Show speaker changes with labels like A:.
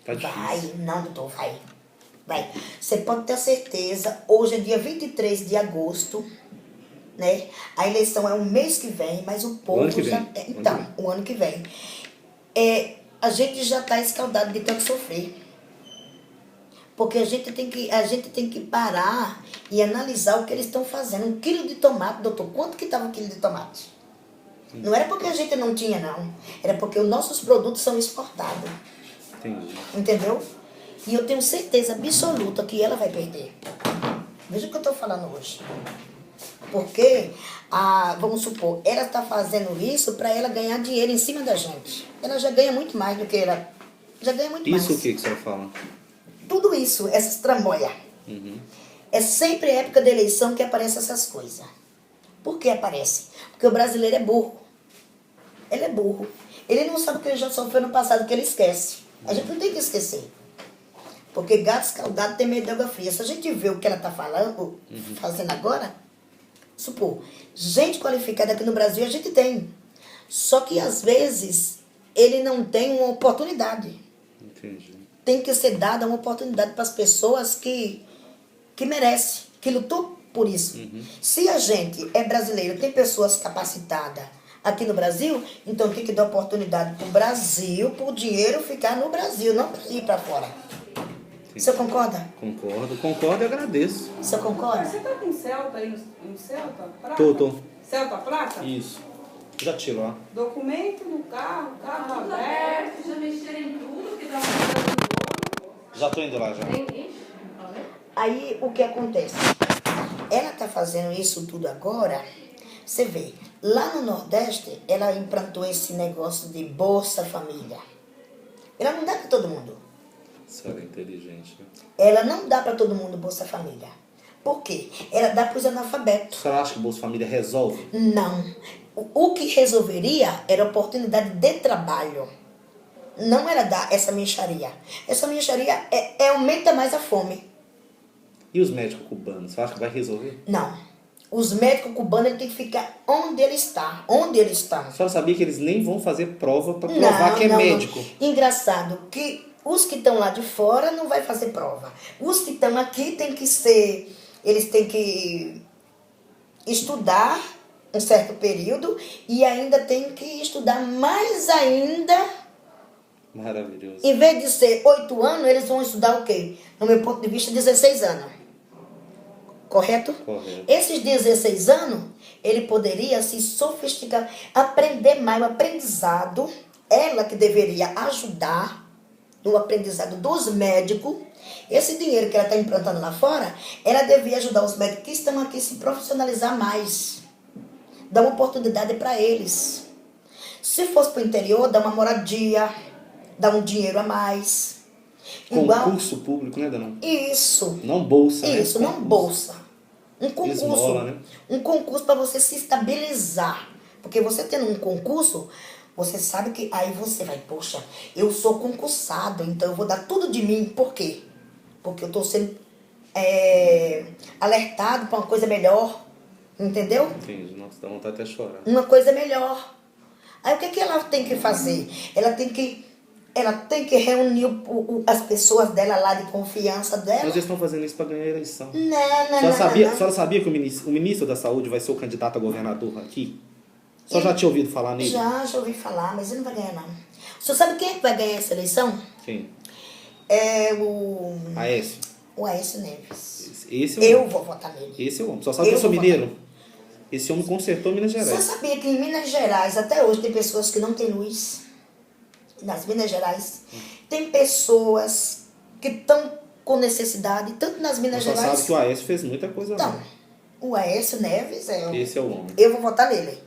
A: Tá
B: Vai,
A: difícil.
B: não, doutor, vai. Vai. Você pode ter certeza, hoje é dia 23 de agosto, né? A eleição é o mês que vem, mas o povo
A: ano que
B: já...
A: vem.
B: Então, o ano que vem. A gente já está escaldado de tanto sofrer. Porque a gente tem que parar e analisar o que eles estão fazendo. 1 quilo de tomate, doutor, quanto que estava 1 quilo de tomate? Não era porque a gente não tinha, não. Era porque os nossos produtos são exportados.
A: Entendi.
B: Entendeu? E eu tenho certeza absoluta que ela vai perder. Veja o que eu estou falando hoje. Porque, vamos supor, ela está fazendo isso para ela ganhar dinheiro em cima da gente. Ela já ganha muito mais do que ela. Já ganha muito mais.
A: Isso o que a senhora fala?
B: Tudo isso, essas tramóias.
A: Uhum.
B: É sempre época de eleição que aparecem essas coisas. Por que aparece? Porque o brasileiro é burro. Ele é burro. Ele não sabe o que ele já sofreu no passado, que ele esquece. A gente não tem que esquecer. Porque gato escaldado tem medo de água fria. Se a gente vê o que ela está falando, fazendo agora, supor, gente qualificada aqui no Brasil a gente tem. Só que às vezes ele não tem uma oportunidade.
A: Entendi.
B: Tem que ser dada uma oportunidade para as pessoas que merecem, que lutou por isso. Se a gente é brasileiro, tem pessoas capacitadas aqui no Brasil, então tem que dar oportunidade para o Brasil, para o dinheiro ficar no Brasil, não para ir para fora.
A: Sim.
B: Você concorda?
A: Concordo e agradeço.
B: Você concorda?
C: Você tá com Celta aí no Celta? Prata?
A: Tô.
C: Celta prata?
A: Isso. Já tirou lá.
C: Documento no carro, carro
D: Tudo
C: aberto.
D: aberto, já mexeram em tudo, que dá uma
A: Já tô indo lá já.
B: Aí o que acontece? Ela está fazendo isso tudo agora. Você vê, lá no Nordeste, ela implantou esse negócio de Bolsa Família. Ela não dá para todo mundo.
A: A senhora é inteligente, né?
B: Ela não dá para todo mundo Bolsa Família. Por quê? Ela dá para os
A: A
B: analfabetos.
A: senhora acha que o Bolsa Família resolve?
B: Não. O que resolveria era oportunidade de trabalho. Não era dar essa mixaria. Essa mixaria aumenta mais a fome.
A: E os médicos cubanos? Você acha que vai resolver?
B: Não. Os médicos cubanos eles têm que ficar onde ele está. Onde eles estão.
A: A senhora sabia que eles nem vão fazer prova para provar que é médico?
B: Não. Engraçado que os que estão lá de fora não vai fazer prova. Os que estão aqui tem que ser... Eles têm que estudar um certo período e ainda tem que estudar mais ainda.
A: Maravilhoso.
B: Em vez de ser 8 anos, eles vão estudar o quê? No meu ponto de vista, 16 anos. Correto?
A: Correto.
B: Esses 16 anos, ele poderia se sofisticar, aprender mais o aprendizado. Ela que deveria ajudar no aprendizado dos médicos. Esse dinheiro que ela está implantando lá fora, ela devia ajudar os médicos que estão aqui a se profissionalizar mais. Dar uma oportunidade para eles. Se fosse para o interior, dar uma moradia, dar um dinheiro a mais.
A: Concurso público, né, Dana?
B: Isso.
A: Não bolsa, né?
B: Isso, não bolsa. Um concurso.
A: Esmola, né?
B: Um concurso para você se estabilizar. Porque você tendo um concurso, você sabe que aí você vai, poxa, eu sou concursado, então eu vou dar tudo de mim. Por quê? Porque eu estou sendo alertado para uma coisa melhor. Entendeu?
A: Entendi. Nossa, dá vontade até chorar.
B: Uma coisa melhor. Aí o que ela tem que fazer? Ela tem que reunir as pessoas dela lá de confiança dela.
A: Mas eles estão fazendo isso para ganhar a eleição.
B: Não.
A: A senhora sabia que o ministro da Saúde vai ser o candidato a governador aqui? A senhora já tinha ouvido falar nele?
B: Já ouvi falar, mas ele não vai ganhar, não. O senhor sabe quem é que vai ganhar essa eleição?
A: Quem?
B: É o
A: Aécio.
B: Aécio Neves.
A: Esse é o
B: Eu
A: homem.
B: vou votar nele.
A: Esse é o homem. Só sabe que eu sou mineiro? Esse homem consertou Minas
B: Você
A: Gerais.
B: sabia que em Minas Gerais, até hoje, tem pessoas que não têm luz? Nas Minas Gerais. Tem pessoas que estão com necessidade, tanto nas Minas
A: Só
B: Gerais...
A: sabe que o Aécio fez muita coisa
B: Então,
A: lá.
B: o Aécio Neves
A: Esse é o homem.
B: eu vou votar nele.